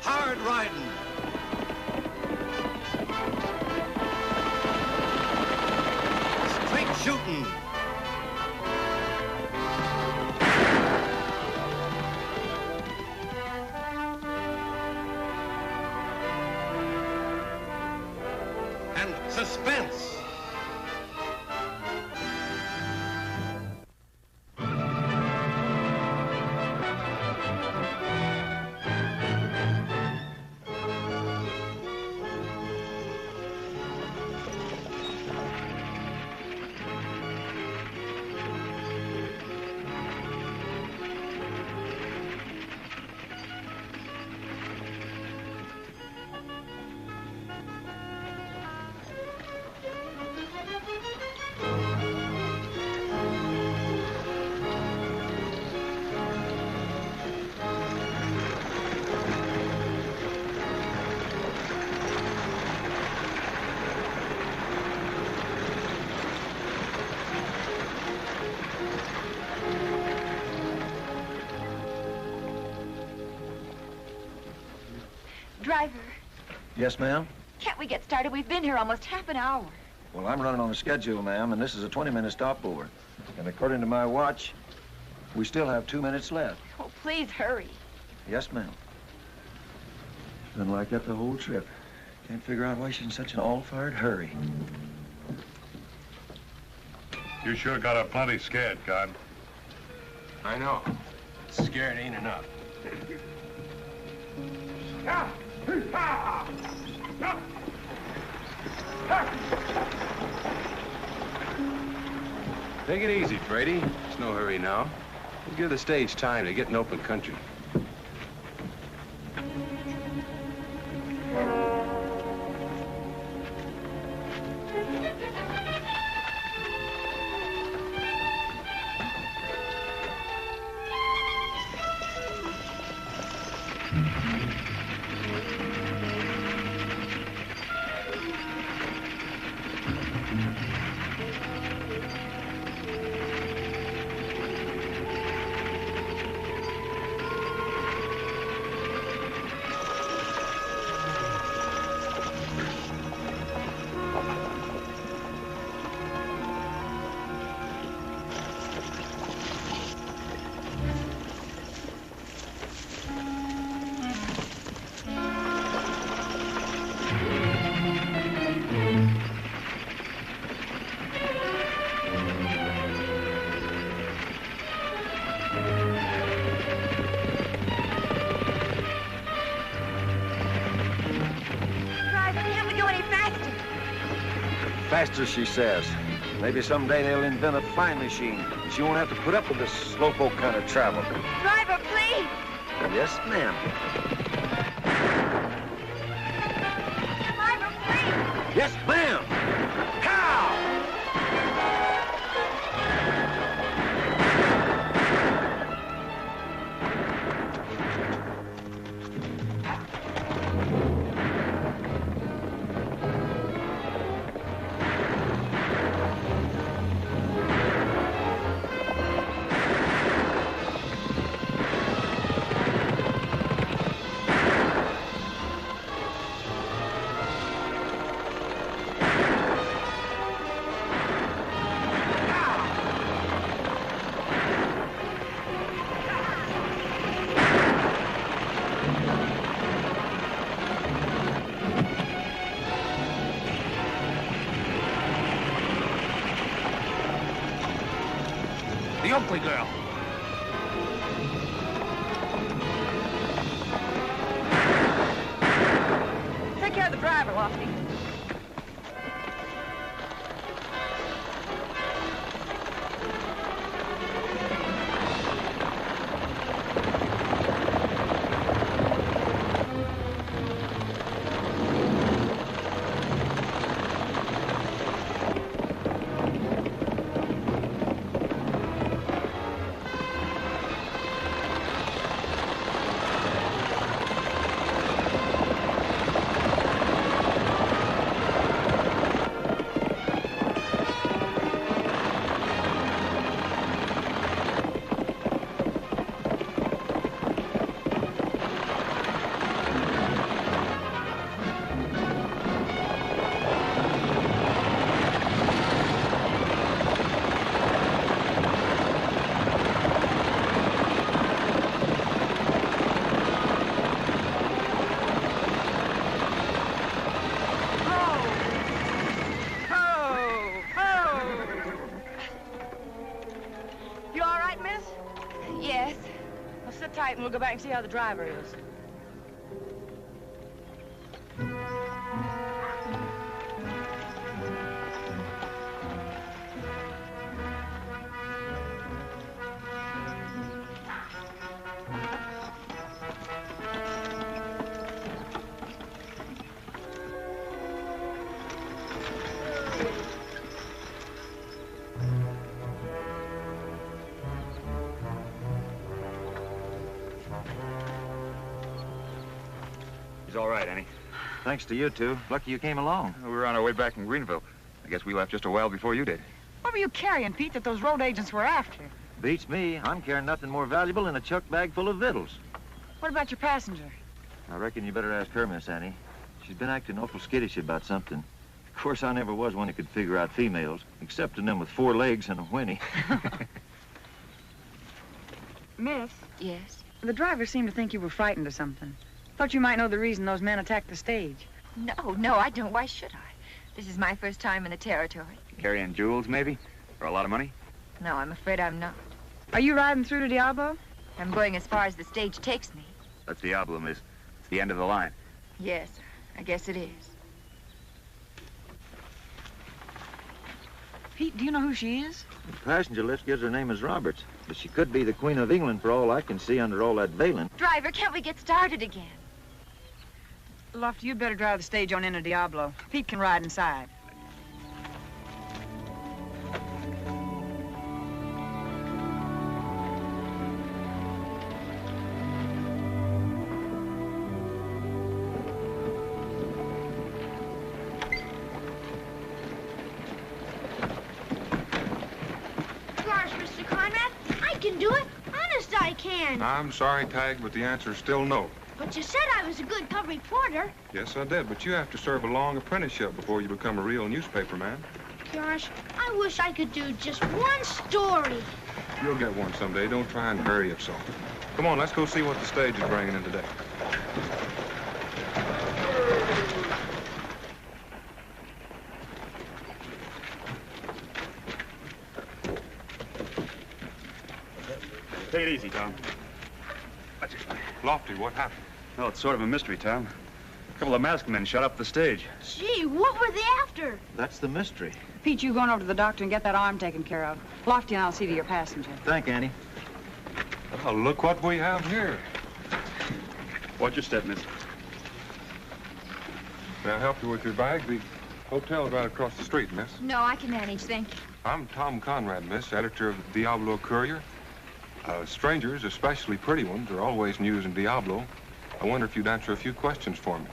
hard riding. Straight shooting. And suspense. Driver, Yes, ma'am? can't we get started? We've been here almost half an hour. Well, I'm running on a schedule, ma'am, and this is a 20-minute stopover. And according to my watch, we still have 2 minutes left. Oh, please hurry. Yes, ma'am. Been like that the whole trip. Can't figure out why she's in such an all-fired hurry. You sure got her plenty scared, God. I know. Scared ain't enough. Take it easy, Brady. There's no hurry now. We'll give the stage time to get in open country. Faster, she says. Maybe someday they'll invent a flying machine. She won't have to put up with this slowpoke kind of travel. Driver, please. Yes, ma'am. Driver, please. Yes, ma'am. Cow! The Oakley girl. Take care of the driver, Lofty. go back and see how the driver is. He's all right, Annie. Thanks to you two. Lucky you came along. We were on our way back from Greenville. I guess we left just a while before you did. What were you carrying, Pete, that those road agents were after? Beats me. I'm carrying nothing more valuable than a chuck bag full of victuals. What about your passenger? I reckon you better ask her, Miss Annie. She's been acting awful skittish about something. Of course, I never was one who could figure out females, excepting them with 4 legs and a whinny. Miss, Yes? the driver seemed to think you were frightened or something. Thought you might know the reason those men attacked the stage. No, I don't. Why should I? This is my first time in the territory. Carrying jewels, maybe? Or a lot of money? No, I'm afraid I'm not. Are you riding through to Diablo? I'm going as far as the stage takes me. That's Diablo, miss. It's the end of the line. Yes, I guess it is. Pete, do you know who she is? The passenger list gives her name as Roberts, but she could be the Queen of England for all I can see under all that veiling. Driver, can't we get started again? Lofty, you'd better drive the stage on into Diablo. Pete can ride inside. Gosh, Mr. Conrad, I can do it. Honest, I can. I'm sorry, Tag, but the answer is still no. But you said I was a good cub reporter. Yes, I did, but you have to serve a long apprenticeship before you become a real newspaper man. Gosh, I wish I could do just one story. You'll get one someday. Don't try and hurry it so. Come on, let's go see what the stage is bringing in today. Take it easy, Tom. Lofty, what happened? Well, it's sort of a mystery, Tom. A couple of masked men shot up the stage. Gee, what were they after? That's the mystery. Pete, you going over to the doctor and get that arm taken care of. Lofty and I'll see to your passenger. Thank Annie. Oh, look what we have here. Watch your step, miss. May I help you with your bag? The hotel's right across the street, miss. No, I can manage, thank you. I'm Tom Conrad, miss, editor of the Diablo Courier. Strangers, especially pretty ones, are always news in Diablo. I wonder if you'd answer a few questions for me.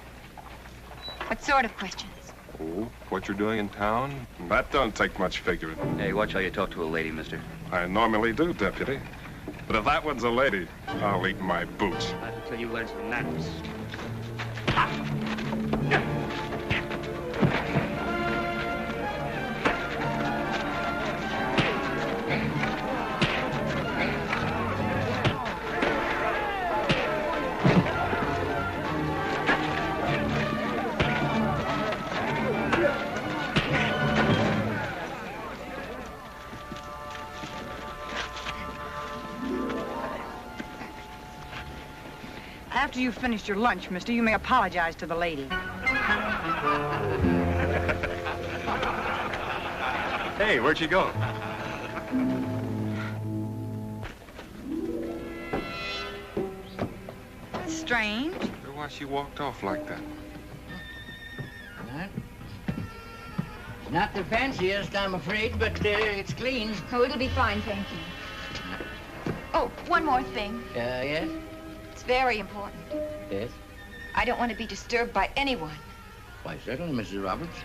What sort of questions? Oh, what you're doing in town? That don't take much figuring. Hey, watch how you talk to a lady, mister. I normally do, Deputy. But if that one's a lady, I'll eat my boots. Not until you learn some manners. After you've finished your lunch, mister, you may apologize to the lady. Hey, where'd she go? That's strange. Wonder why she walked off like that. Not the fanciest, I'm afraid, but it's clean. Oh, it'll be fine, thank you. Oh, one more thing. Yes? It's very important. Yes? I don't want to be disturbed by anyone. Why, certainly, Mrs. Roberts.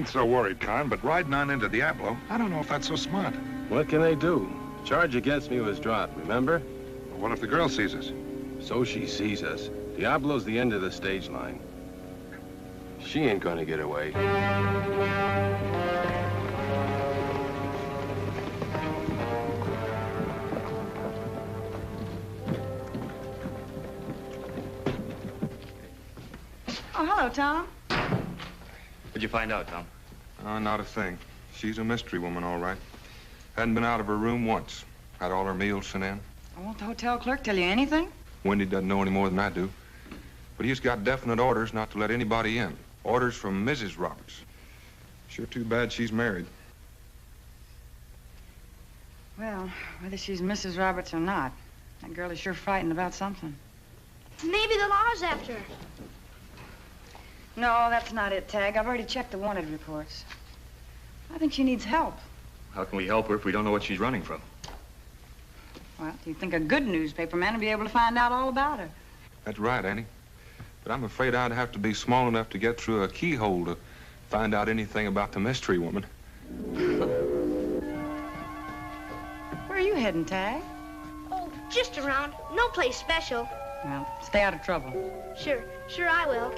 ain't so worried, Con, but riding on into Diablo, I don't know if that's so smart. What can they do? Charge against me was dropped, remember? Well, what if the girl sees us? So she sees us. Diablo's the end of the stage line. She ain't gonna get away. Oh, hello, Tom. What'd you find out, Tom? Not a thing. She's a mystery woman, all right. Hadn't been out of her room once. Had all her meals sent in. Won't the hotel clerk tell you anything? Wendy doesn't know any more than I do. But he's got definite orders not to let anybody in. Orders from Mrs. Roberts. Sure too bad she's married. Well, whether she's Mrs. Roberts or not, that girl is sure frightened about something. Maybe the law's after her. No, that's not it, Tag. I've already checked the wanted reports. I think she needs help. How can we help her if we don't know what she's running from? Well, do you think a good newspaper man will be able to find out all about her? That's right, Annie. But I'm afraid I'd have to be small enough to get through a keyhole to find out anything about the mystery woman. Where are you heading, Tag? Oh, just around. No place special. Well, stay out of trouble. Sure I will.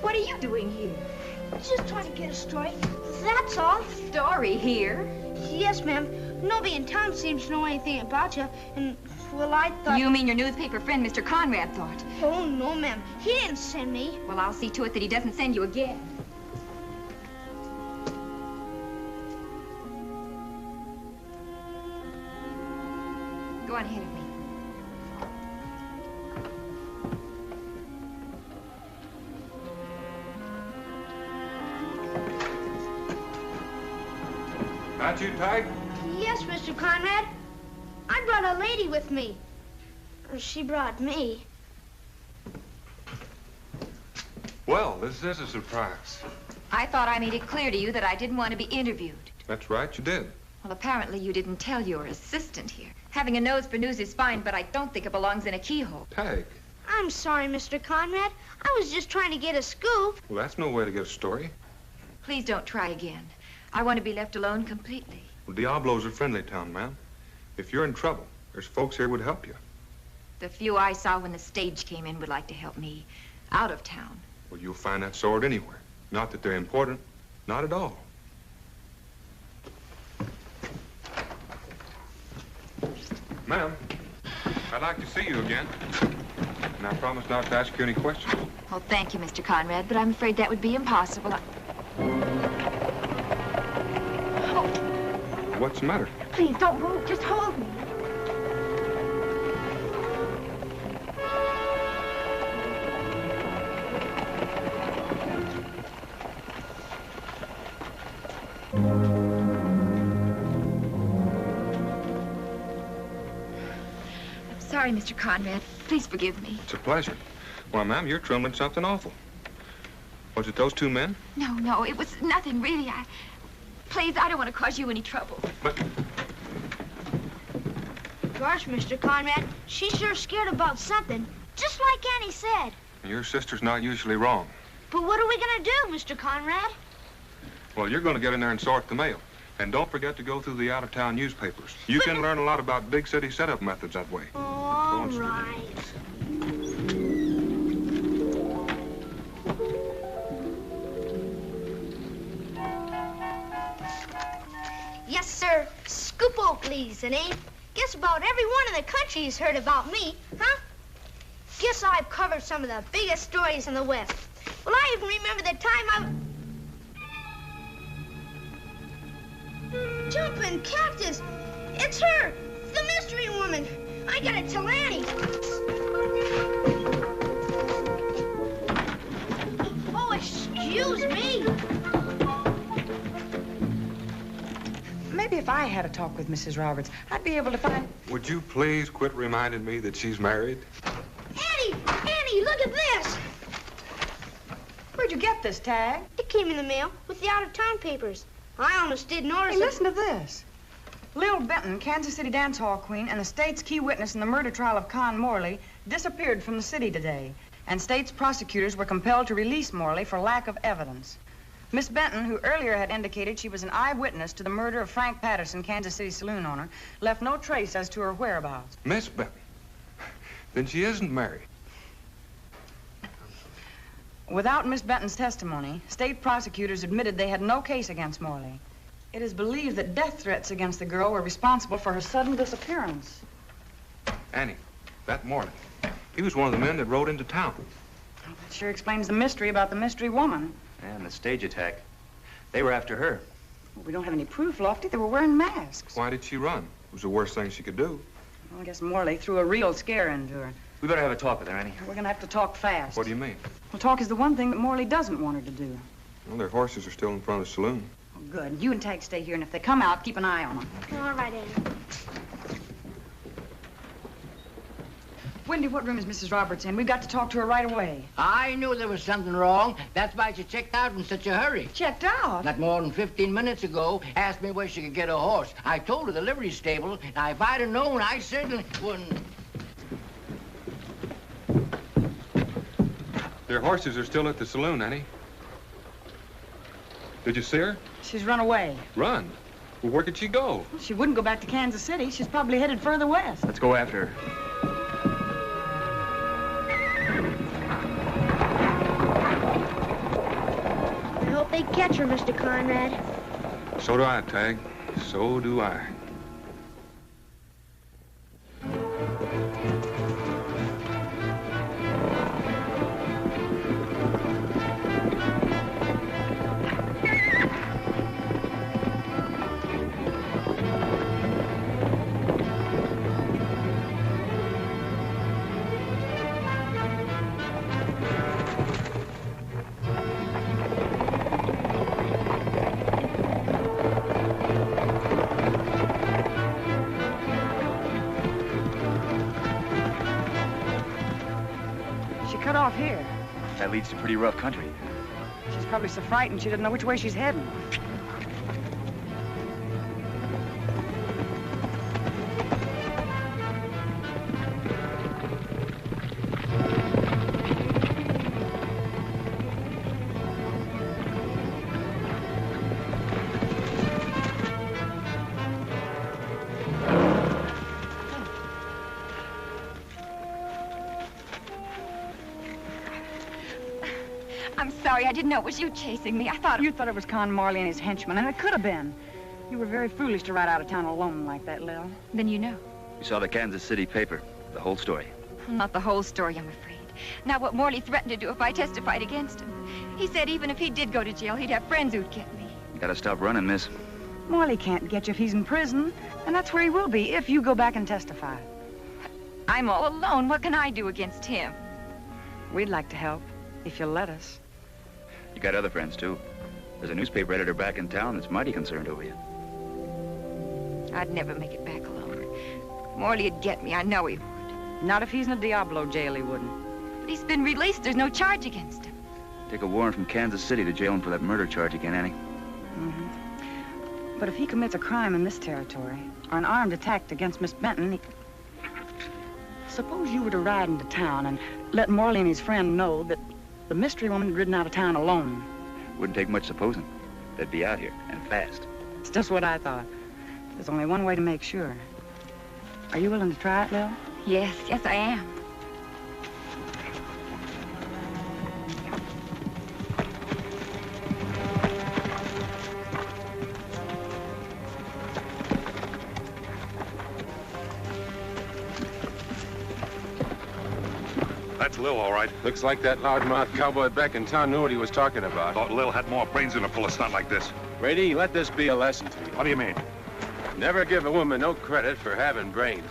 What are you doing here? Just trying to get a story. That's all. Story here? Yes, ma'am. Nobody in town seems to know anything about you, and, well, I thought... You mean your newspaper friend, Mr. Conrad, thought? Oh, no, ma'am. He didn't send me. Well, I'll see to it that he doesn't send you again. Go on ahead of me. That you, Tag? Yes, Mr. Conrad. I brought a lady with me. Or she brought me. Well, this is a surprise. I thought I made it clear to you that I didn't want to be interviewed. That's right, you did. Well, apparently you didn't tell your assistant here. Having a nose for news is fine, but I don't think it belongs in a keyhole. Tag? I'm sorry, Mr. Conrad. I was just trying to get a scoop. Well, that's no way to get a story. Please don't try again. I want to be left alone completely. Well, Diablo's a friendly town, ma'am. If you're in trouble, there's folks here would help you. The few I saw when the stage came in would like to help me out of town. Well, you'll find that sort anywhere. Not that they're important. Not at all. Ma'am, I'd like to see you again. And I promise not to ask you any questions. Oh, thank you, Mr. Conrad, but I'm afraid that would be impossible. What's the matter? Please, don't move. Just hold me. I'm sorry, Mr. Conrad. Please forgive me. It's a pleasure. Well, ma'am, you're trembling something awful. Was it those two men? No, it was nothing, really. Please, I don't want to cause you any trouble. But... Gosh, Mr. Conrad, she's sure scared about something. Just like Annie said. Your sister's not usually wrong. But what are we gonna do, Mr. Conrad? Well, you're going to get in there and sort the mail. And don't forget to go through the out-of-town newspapers. You can learn a lot about big city setup methods that way. All right. Yes, sir. Scoop Oakley's the name. Guess about everyone in the country has heard about me, huh? Guess I've covered some of the biggest stories in the West. Well, I even remember the time Jumping cactus! It's her! The mystery woman! I gotta tell Annie. Oh, excuse me. Maybe if I had a talk with Mrs. Roberts, I'd be able to find... Would you please quit reminding me that she's married? Annie, look at this! Where'd you get this tag? It came in the mail with the out-of-town papers. I almost didn't notice Hey, it. listen to this. Lil Benton, Kansas City dance hall queen, and the state's key witness in the murder trial of Con Morley disappeared from the city today, and state's prosecutors were compelled to release Morley for lack of evidence. Miss Benton, who earlier had indicated she was an eyewitness to the murder of Frank Patterson, Kansas City saloon owner, left no trace as to her whereabouts. Miss Benton? Then she isn't married. Without Miss Benton's testimony, state prosecutors admitted they had no case against Morley. It is believed that death threats against the girl were responsible for her sudden disappearance. Annie, that morning, he was one of the men that rode into town. Well, that sure explains the mystery about the mystery woman. And the stage attack. They were after her. Well, we don't have any proof, Lofty. They were wearing masks. Why did she run? It was the worst thing she could do. Well, I guess Morley threw a real scare into her. We better have a talk with her, Annie. We're gonna have to talk fast. What do you mean? Well, talk is the one thing that Morley doesn't want her to do. Well, their horses are still in front of the saloon. Oh, good. You and Tag stay here, and if they come out, keep an eye on them. All right, Annie. Wendy, what room is Mrs. Roberts in? We've got to talk to her right away. I knew there was something wrong. That's why she checked out in such a hurry. Checked out? Not more than 15 minutes ago, asked me where she could get a horse. I told her the livery stable. Now, if I'd have known, I certainly wouldn't. Their horses are still at the saloon, Annie. Did you see her? She's run away. Run? Well, where could she go? She wouldn't go back to Kansas City. She's probably headed further west. Let's go after her. I hope they catch her, Mr. Conrad. So do I, Tag. So do I. Cut off here. That leads to pretty rough country. She's probably so frightened she doesn't know which way she's heading. I'm sorry. I didn't know it was you chasing me. I thought... You thought it was Con Morley and his henchmen, and it could have been. You were very foolish to ride out of town alone like that, Lil. Then you know. We saw the Kansas City paper. The whole story. Not the whole story, I'm afraid. Not what Morley threatened to do if I testified against him. He said even if he did go to jail, he'd have friends who'd get me. You gotta stop running, miss. Morley can't get you if he's in prison, and that's where he will be if you go back and testify. I'm all alone. What can I do against him? We'd like to help, if you'll let us. You got other friends, too. There's a newspaper editor back in town that's mighty concerned over you. I'd never make it back alone. Morley'd get me. I know he would. Not if he's in a Diablo jail, he wouldn't. But he's been released. There's no charge against him. Take a warrant from Kansas City to jail him for that murder charge again, Annie. But if he commits a crime in this territory, or an armed attack against Miss Benton, he... Suppose you were to ride into town and let Morley and his friend know that the mystery woman had ridden out of town alone. Wouldn't take much supposing. They'd be out here, and fast. That's just what I thought. There's only one way to make sure. Are you willing to try it, Lil? Yes, I am. That's Lil, all right. Looks like that loudmouth cowboy back in town knew what he was talking about. Thought Lil had more brains than to pull a stunt like this. Brady, let this be a lesson to you. What do you mean? Never give a woman no credit for having brains.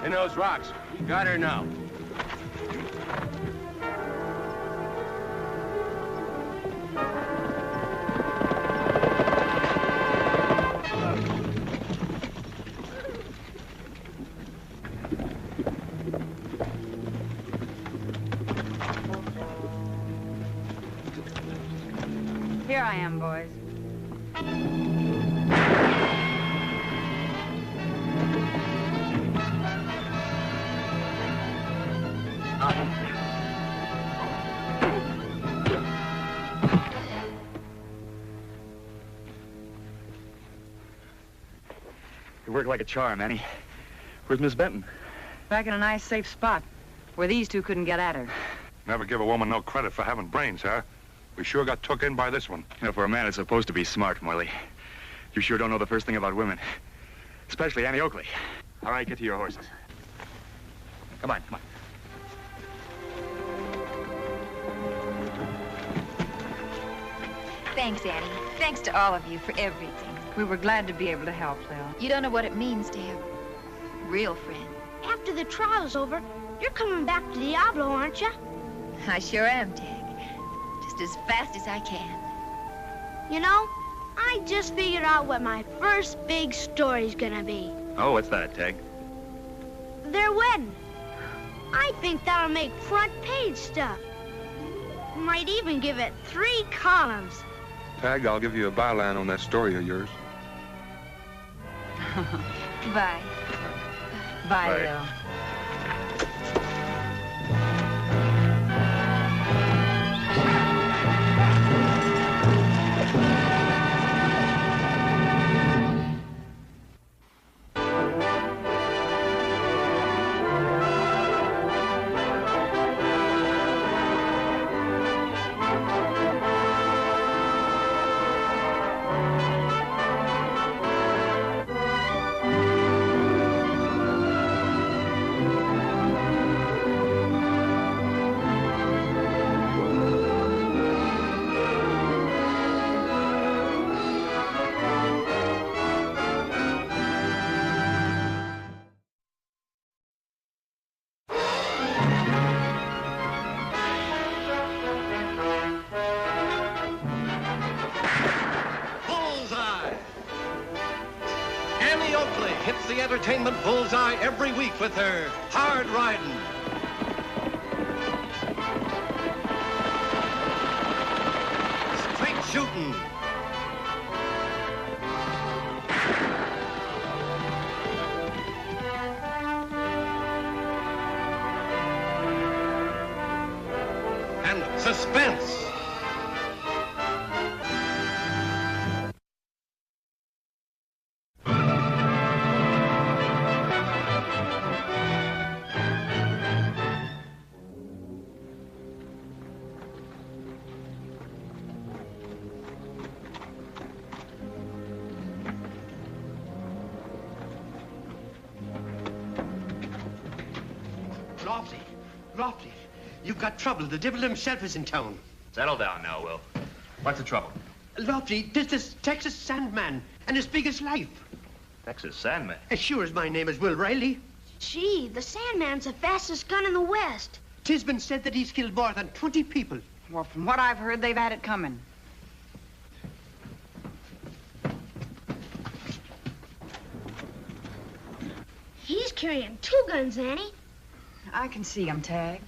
In those rocks. We got her now. Here I am, boys. It worked like a charm, Annie. Where's Miss Benton? Back in a nice, safe spot where these two couldn't get at her. Never give a woman no credit for having brains, huh? We sure got took in by this one. You know, for a man, it's supposed to be smart, Morley. You sure don't know the first thing about women. Especially Annie Oakley. All right, get to your horses. Come on, come on. Thanks, Annie. Thanks to all of you for everything. We were glad to be able to help, Lil. You don't know what it means to have real friends. After the trial's over, you're coming back to Diablo, aren't you? I sure am, Tag. Just as fast as I can. You know, I just figured out what my first big story's gonna be. Oh, what's that, Tag? Their wedding. I think that'll make front page stuff. Might even give it 3 columns. Tag, I'll give you a byline on that story of yours. Bye. Bye, Bye. Lil. Annie Oakley hits the entertainment bullseye every week with her hard riding. Straight shooting. And suspense. Lofty. Lofty. You've got trouble. The devil himself is in town. Settle down now, Will. What's the trouble? Lofty, this is Texas Sandman, and as big as life. Texas Sandman? As sure as my name is Will Riley. Gee, the Sandman's the fastest gun in the West. 'Tis been said that he's killed more than 20 people. Well, from what I've heard, they've had it coming. He's carrying 2 guns, Annie. I can see him, Tag.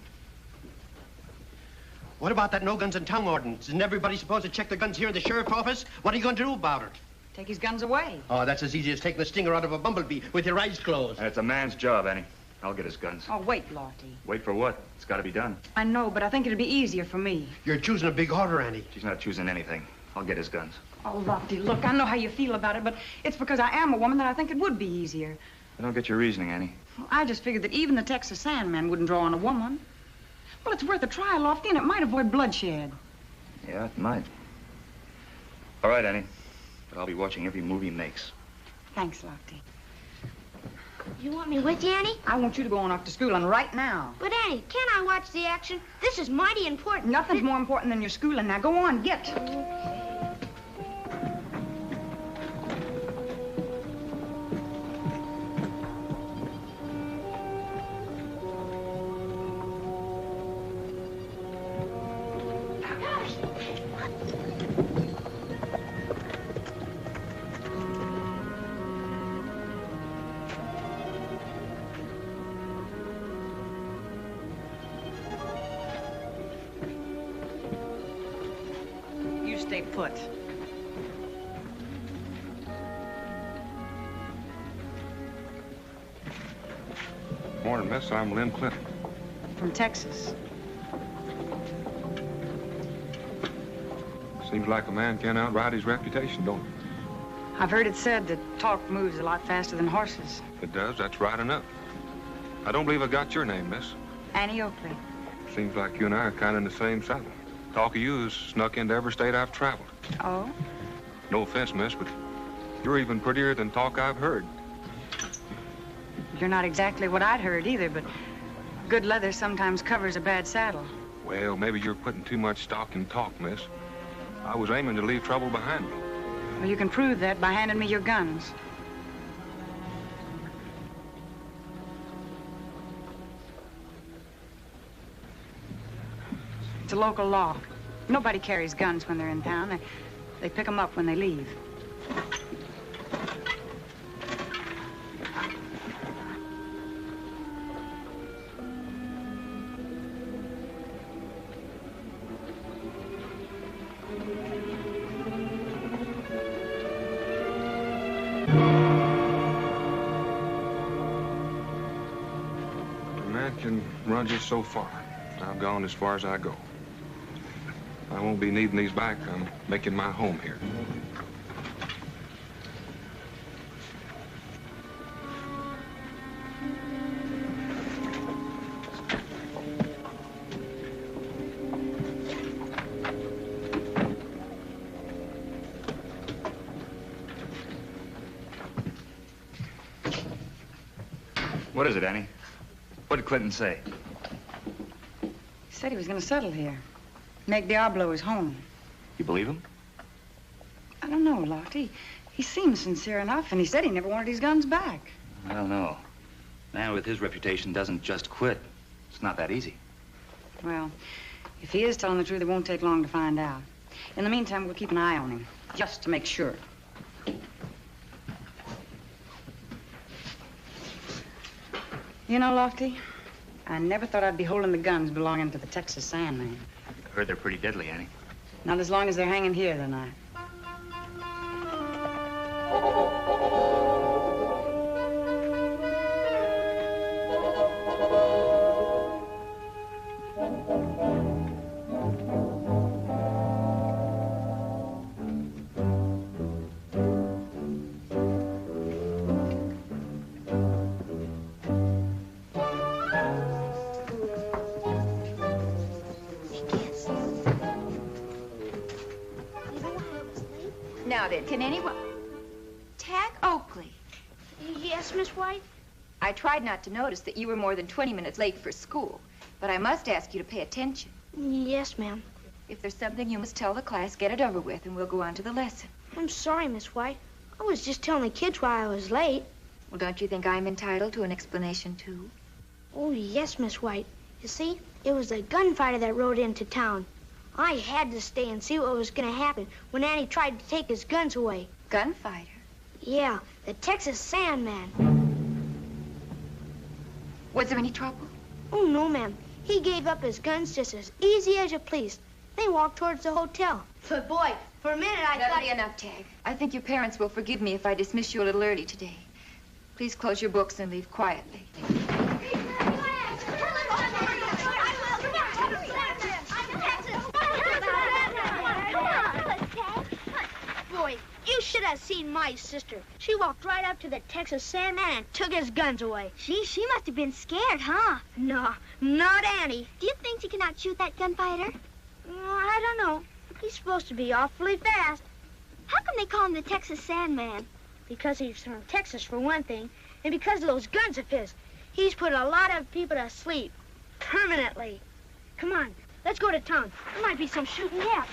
What about that no guns in town ordinance? Isn't everybody supposed to check the guns here in the sheriff's office? What are you going to do about it? Take his guns away. Oh, that's as easy as taking a stinger out of a bumblebee with your eyes closed. And it's a man's job, Annie. I'll get his guns. Oh, wait, Lofty. Wait for what? It's got to be done. I know, but I think it'd be easier for me. You're choosing a big order, Annie. She's not choosing anything. I'll get his guns. Oh, Lofty, look, I know how you feel about it, but it's because I am a woman that I think it would be easier. I don't get your reasoning, Annie. Well, I just figured that even the Texas Sandman wouldn't draw on a woman. Well, it's worth a try, Lofty, and it might avoid bloodshed. Yeah, it might. All right, Annie. But I'll be watching every move he makes. Thanks, Lofty. You want me with you, Annie? I want you to go on off to school, and right now. But, Annie, can't I watch the action? This is mighty important. Nothing's more important than your schooling. Now, go on, get. Stay put. Morning, miss. I'm Lynn Clinton. From Texas. Seems like a man can't outride his reputation, don't it? I've heard it said that talk moves a lot faster than horses. If it does, that's right enough. I don't believe I got your name, miss. Annie Oakley. Seems like you and I are kind of in the same saddle. Talk of you has snuck into every state I've traveled. Oh? No offense, miss, but you're even prettier than talk I've heard. You're not exactly what I'd heard either, but good leather sometimes covers a bad saddle. Well, maybe you're putting too much stock in talk, miss. I was aiming to leave trouble behind me. Well, you can prove that by handing me your guns. It's a local law. Nobody carries guns when they're in town. They pick them up when they leave. A man can run just so far. I've gone as far as I go. I won't be needing these back. I'm making my home here. What is it, Annie? What did Clinton say? He said he was going to settle here. Make Diablo his home. You believe him? I don't know, Lofty. He seems sincere enough, and he said he never wanted his guns back. I don't know. Man with his reputation doesn't just quit. It's not that easy. Well, if he is telling the truth, it won't take long to find out. In the meantime, we'll keep an eye on him, just to make sure. You know, Lofty, I never thought I'd be holding the guns belonging to the Texas Sandman. I heard they're pretty deadly, Annie. Not as long as they're hanging here tonight. Now then, can anyone... Tag Oakley. Yes, Miss White? I I tried not to notice that you were more than 20 minutes late for school, but I must ask you to pay attention. Yes, ma'am. If there's something you must tell the class, get it over with, and we'll go on to the lesson. I'm sorry, Miss White. I was just telling the kids why I was late. Well, don't you think I'm entitled to an explanation, too? Oh, yes, Miss White. You see, it was the gunfighter that rode into town. I had to stay and see what was going to happen when Annie tried to take his guns away. Gunfighter? Yeah, the Texas Sandman. Was there any trouble? Oh, no, ma'am. He gave up his guns just as easy as you please. They walked towards the hotel. But, boy, for a minute I That'll thought... be enough, Tag. I think your parents will forgive me if I dismiss you a little early today. Please close your books and leave quietly. Boy, you should have seen my sister. She walked right up to the Texas Sandman and took his guns away. She must have been scared, huh? No, not Annie. Do you think she can outshoot that gunfighter? I don't know. He's supposed to be awfully fast. How come they call him the Texas Sandman? Because he's from Texas, for one thing, and because of those guns of his. He's put a lot of people to sleep. Permanently. Come on, let's go to town. There might be some shooting yet.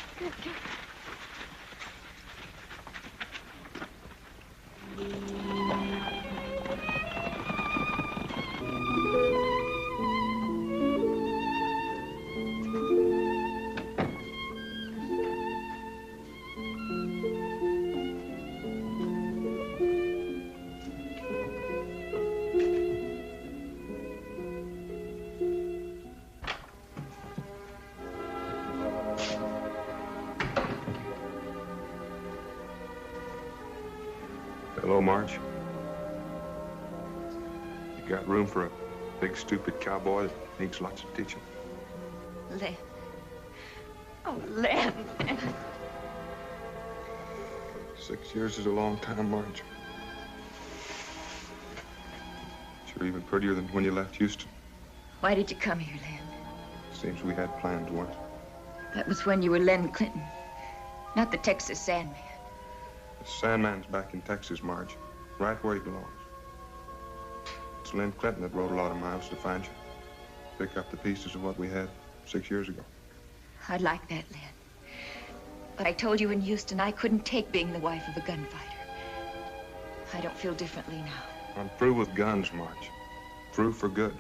Hello, Marge. You got room for a big, stupid cowboy that needs lots of teaching? Len. Oh, Len. 6 years is a long time, Marge. You're even prettier than when you left Houston. Why did you come here, Len? Seems we had plans once. That was when you were Len Clinton, not the Texas Sandman. The Sandman's back in Texas, Marge. Right where he belongs. It's Len Clinton that rode a lot of miles to find you. Pick up the pieces of what we had 6 years ago. I'd like that, Len. But I told you in Houston I couldn't take being the wife of a gunfighter. I don't feel differently now. I'm through with guns, Marge. Through for good.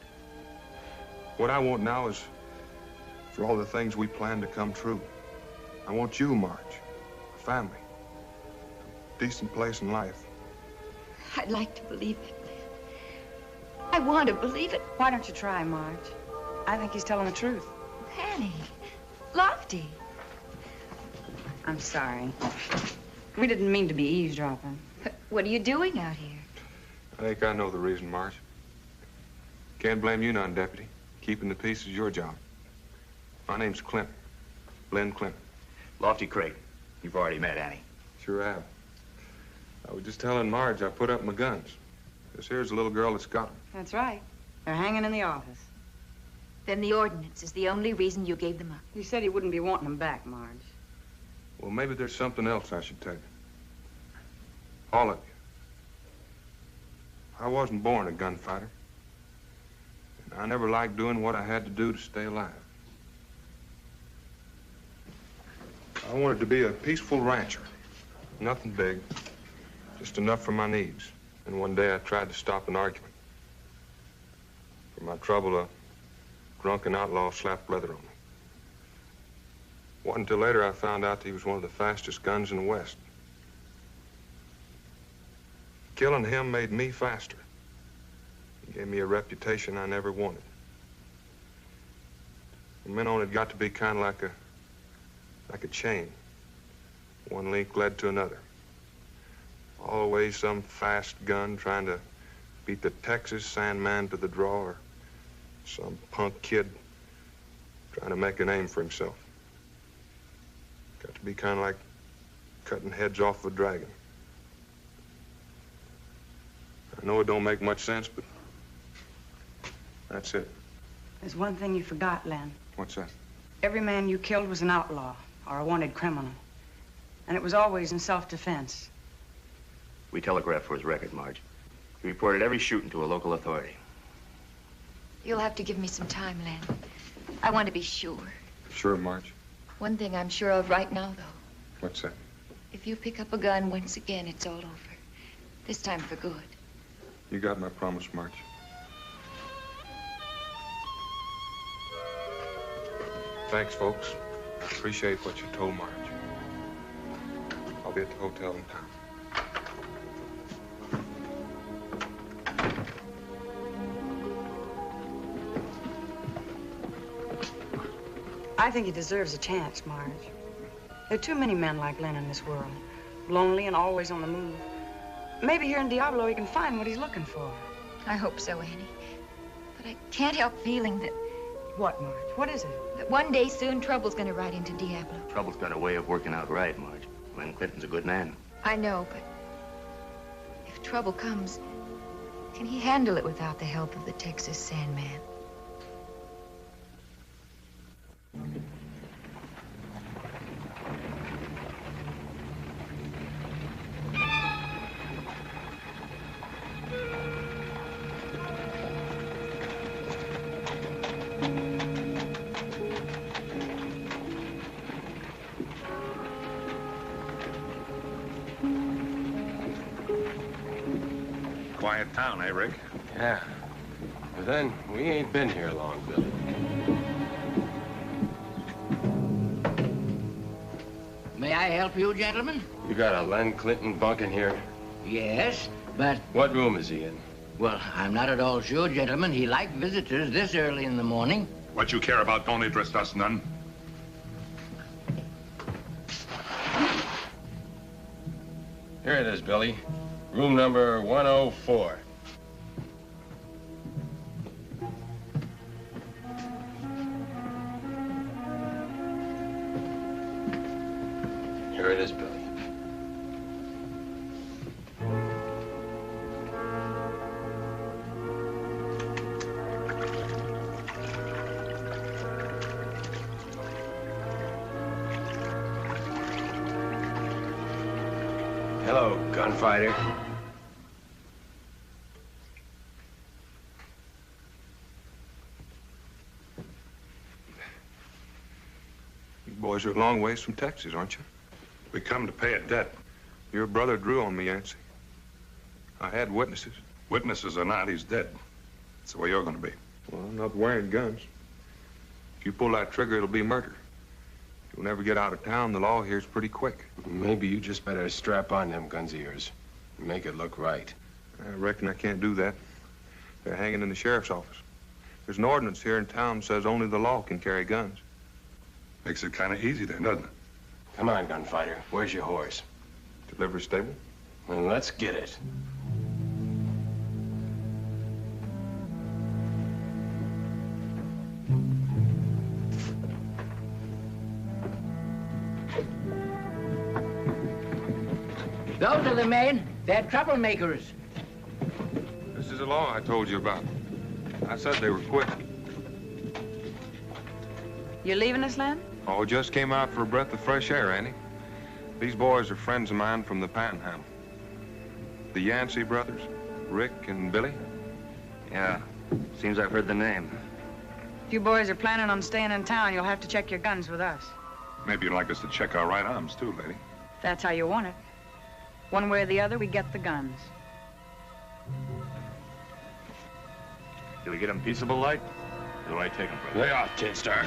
What I want now is for all the things we plan to come true. I want you, Marge. A family. A decent place in life. I'd like to believe it, Len. I want to believe it. Why don't you try, Marge? I think he's telling the truth. Annie. Lofty. I'm sorry. We didn't mean to be eavesdropping. What are you doing out here? I think I know the reason, Marge. Can't blame you none, Deputy. Keeping the peace is your job. My name's Clinton. Len Clinton. Lofty Craig. You've already met Annie. Sure have. I was just telling Marge I put up my guns. This here's the little girl that's got them. That's right. They're hanging in the office. Then the ordinance is the only reason you gave them up. You said he wouldn't be wanting them back, Marge. Well, maybe there's something else I should tell you. All of you. I wasn't born a gunfighter. And I never liked doing what I had to do to stay alive. I wanted to be a peaceful rancher. Nothing big. Just enough for my needs. And one day I tried to stop an argument. For my trouble, a drunken outlaw slapped leather on me. Wasn't until later I found out that he was one of the fastest guns in the West. Killing him made me faster. He gave me a reputation I never wanted. From then on, it got to be kind of like a chain. One link led to another. Always some fast gun trying to beat the Texas Sandman to the draw, or some punk kid trying to make a name for himself. Got to be kind of like cutting heads off of a dragon. I know it don't make much sense, but that's it. There's one thing you forgot, Len. What's that? Every man you killed was an outlaw or a wanted criminal. And it was always in self-defense. We telegraphed for his record, Marge. He reported every shooting to a local authority. You'll have to give me some time, Len. I want to be sure. Sure, Marge. One thing I'm sure of right now, though. What's that? If you pick up a gun once again, it's all over. This time for good. You got my promise, Marge. Thanks, folks. I appreciate what you told Marge. I'll be at the hotel in town. I think he deserves a chance, Marge. There are too many men like Len in this world. Lonely and always on the move. Maybe here in Diablo he can find what he's looking for. I hope so, Annie. But I can't help feeling that... What, Marge? What is it? That one day soon trouble's gonna ride into Diablo. Trouble's got a way of working out right, Marge. Len Clinton's a good man. I know, but if trouble comes, can he handle it without the help of the Texas Sandman? Quiet town, eh, Rick? Yeah. But then, we ain't been here long, Billy. May I help you, gentlemen? You got a Len Clinton bunk in here? Yes, but... What room is he in? Well, I'm not at all sure, gentlemen. He liked visitors this early in the morning. What you care about don't interest us none. Here it is, Billy. Room number 104. Here it is, Billy. Hello, gunfighter. You boys are a long ways from Texas, aren't you? We come to pay a debt. Your brother drew on me, Yancey. I had witnesses. Witnesses or not, he's dead. That's the way you're going to be. Well, I'm not wearing guns. If you pull that trigger, it'll be murder. You'll never get out of town. The law here's pretty quick. Maybe you just better strap on them guns of yours and make it look right. I reckon I can't do that. They're hanging in the sheriff's office. There's an ordinance here in town that says only the law can carry guns. Makes it kind of easy then, doesn't it? Come on, gunfighter. Where's your horse? Delivery stable? Well, let's get it. Those are the men. They're troublemakers. This is the law I told you about. I said they were quick. You leaving us, Len? Oh, just came out for a breath of fresh air, Annie. These boys are friends of mine from the Panhandle. The Yancey brothers, Rick and Billy. Yeah, seems I've heard the name. If you boys are planning on staying in town, you'll have to check your guns with us. Maybe you'd like us to check our right arms, too, lady. If that's how you want it. One way or the other, we get the guns. Do we get them peaceable like? Or do I take them from Lay off, Tin Star.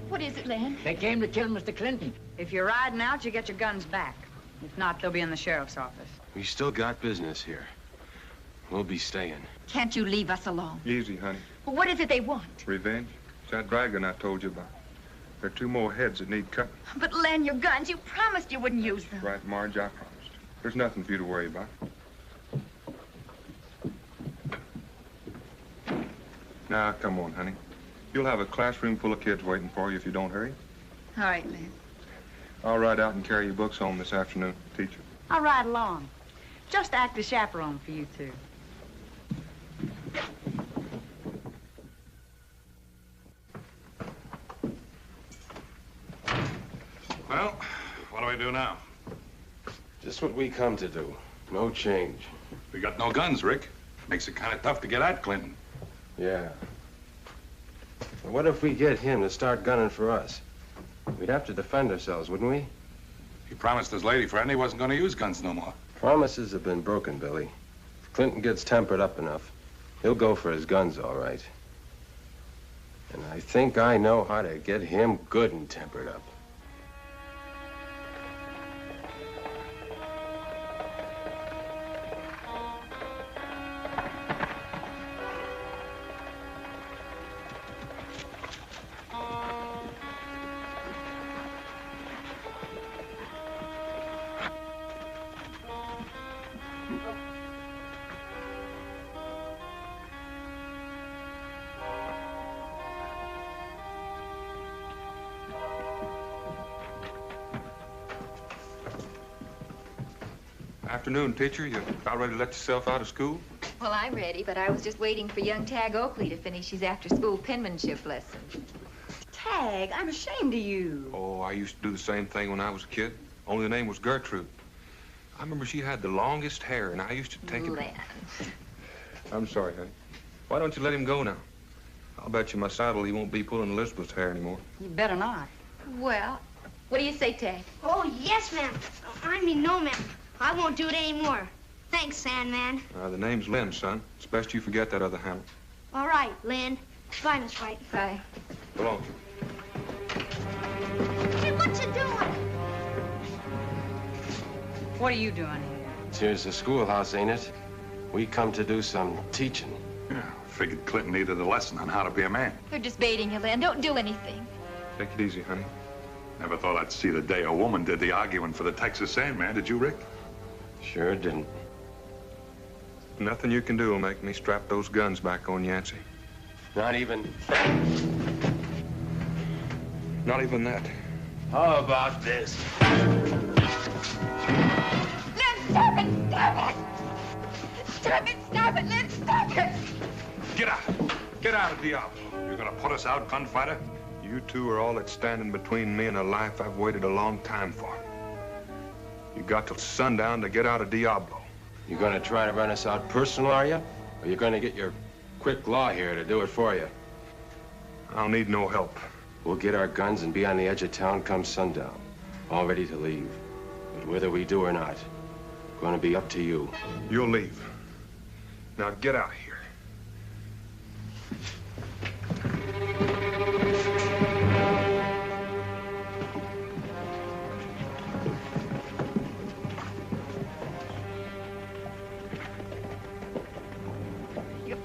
What is it, Len? They came to kill Mr. Clinton. If you're riding out, you get your guns back. If not, they'll be in the sheriff's office. We still got business here. We'll be staying. Can't you leave us alone? Easy, honey. Well, what is it they want? Revenge? It's that dragon I told you about. There are 2 more heads that need cutting. But, Len, your guns, you promised you wouldn't use them. Right, Marge, I promised. There's nothing for you to worry about. Now, come on, honey. You'll have a classroom full of kids waiting for you if you don't hurry. All right, Lynn. I'll ride out and carry your books home this afternoon, teacher. I'll ride along. Just act as chaperone for you two. Well, what do we do now? Just what we come to do. No change. We got no guns, Rick. Makes it kind of tough to get at Clinton. Yeah. Well, what if we get him to start gunning for us? We'd have to defend ourselves, wouldn't we? He promised his lady friend he wasn't going to use guns no more. Promises have been broken, Billy. If Clinton gets tempered up enough, he'll go for his guns, all right. And I think I know how to get him good and tempered up. Afternoon, teacher. You about ready to let yourself out of school? Well, I'm ready, but I was just waiting for young Tag Oakley to finish his after-school penmanship lesson. Tag, I'm ashamed of you. Oh, I used to do the same thing when I was a kid. Only the name was Gertrude. I remember she had the longest hair, and I used to take Len. it... I'm sorry, honey. Why don't you let him go now? I'll bet you my saddle he won't be pulling Elizabeth's hair anymore. You better not. Well, what do you say, Tag? Oh, yes, ma'am. I mean, no, ma'am. I won't do it anymore. Thanks, Sandman. The name's Lynn, son. It's best you forget that other hammer. All right, Lynn. Bye, Miss White. Bye. Go on. Hey, what you doing? What are you doing here? Here's the schoolhouse, ain't it? We come to do some teaching. Yeah, figured Clinton needed a lesson on how to be a man. They're just baiting you, Lynn. Don't do anything. Take it easy, honey. Never thought I'd see the day a woman did the arguing for the Texas Sandman, did you, Rick? Sure didn't. Nothing you can do will make me strap those guns back on Yancey. Not even... Not even that. How about this? Lynn, stop it! Stop it! Stop it! Stop it, Lynn! Stop it! Get out! Get out of Diablo. You're gonna put us out, gunfighter? You two are all that's standing between me and a life I've waited a long time for. You got till sundown to get out of Diablo. You gonna try to run us out personal, are you? Or you gonna get your quick law here to do it for you? I'll need no help. We'll get our guns and be on the edge of town come sundown, all ready to leave. But whether we do or not, gonna be up to you. You'll leave. Now get out of here.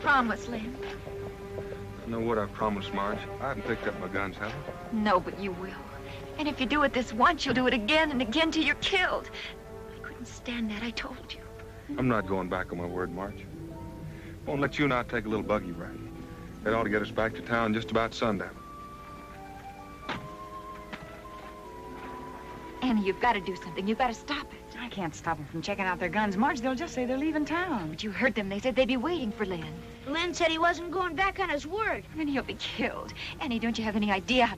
Promise, Lynn. I know what I promised, Marge. I haven't picked up my guns, have I? No, but you will. And if you do it this once, you'll do it again and again till you're killed. I couldn't stand that, I told you. I'm not going back on my word, Marge. Won't let you and I take a little buggy ride. That ought to get us back to town just about sundown. Annie, you've got to do something. You've got to stop it. I can't stop them from checking out their guns. Marge, they'll just say they're leaving town. But you heard them. They said they'd be waiting for Lynn. Lynn said he wasn't going back on his word. And he'll be killed. Annie, don't you have any idea?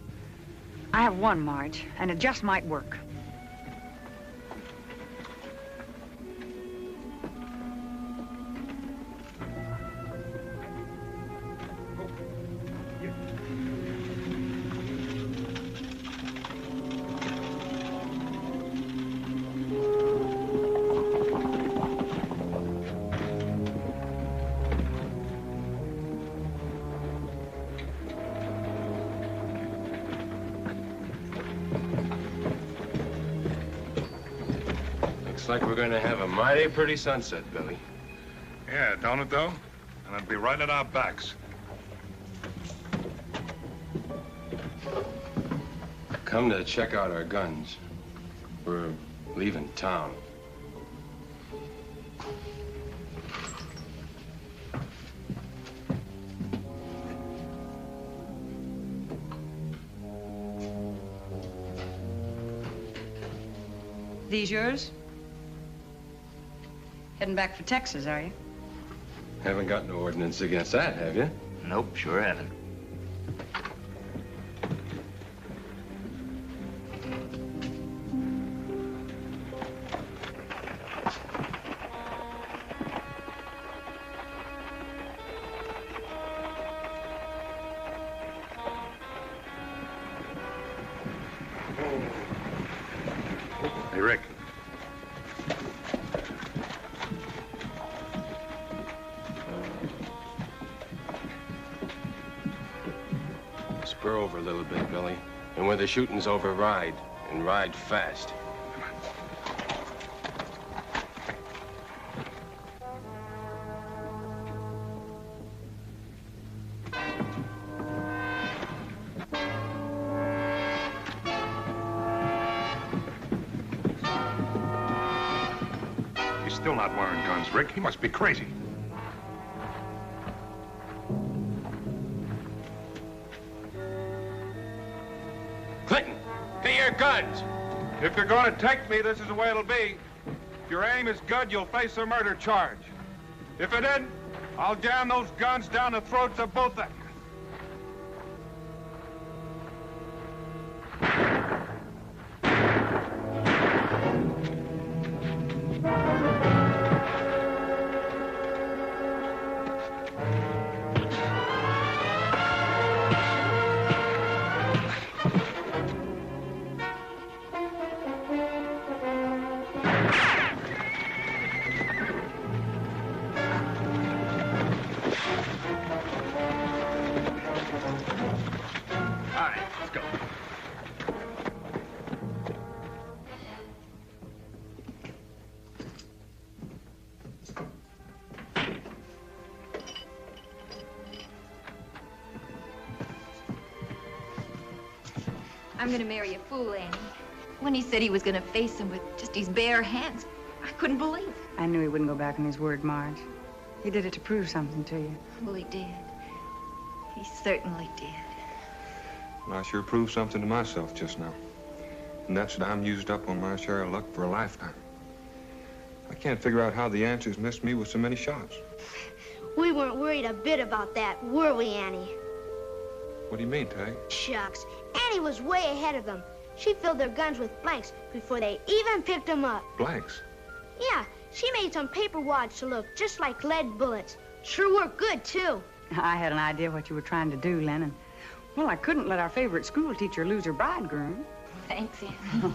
I have one, Marge, and it just might work. Like we're gonna have a mighty pretty sunset, Billy. Yeah, don't it, though? And it'll be right at our backs. Come to check out our guns. We're leaving town. These yours? Heading back for Texas, are you? Haven't got no ordinance against that, have you? Nope, sure haven't. Hey, Rick. Spur over a little bit, Billy. And when the shooting's over, ride. And ride fast. He's still not wearing guns, Rick. He must be crazy. Clinton, get your guns! If you're going to take me, this is the way it'll be. If your aim is good, you'll face a murder charge. If it isn't, I'll jam those guns down the throats of both of you. I'm gonna marry a fool, Annie. When he said he was gonna face him with just his bare hands, I couldn't believe it. I knew he wouldn't go back on his word, Marge. He did it to prove something to you. Well, he did. He certainly did. Well, I sure proved something to myself just now. And that's that I'm used up on my share of luck for a lifetime. I can't figure out how the answers missed me with so many shots. We weren't worried a bit about that, were we, Annie? What do you mean, Tag? Shucks. Annie was way ahead of them. She filled their guns with blanks before they even picked them up. Blanks? Yeah, she made some paper wads to look just like lead bullets. Sure worked good, too. I had an idea what you were trying to do, Lennon. Well, I couldn't let our favorite school teacher lose her bridegroom. Thanks, Annie.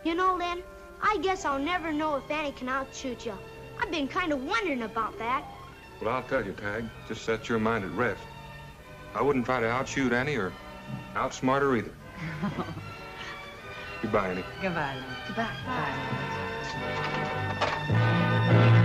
You know, Len, I guess I'll never know if Annie can outshoot you. I've been kind of wondering about that. Well, I'll tell you, Tag. Just set your mind at rest. I wouldn't try to outshoot Annie or outsmart her either. Goodbye, Annie. Goodbye, Lennon. Goodbye. Bye.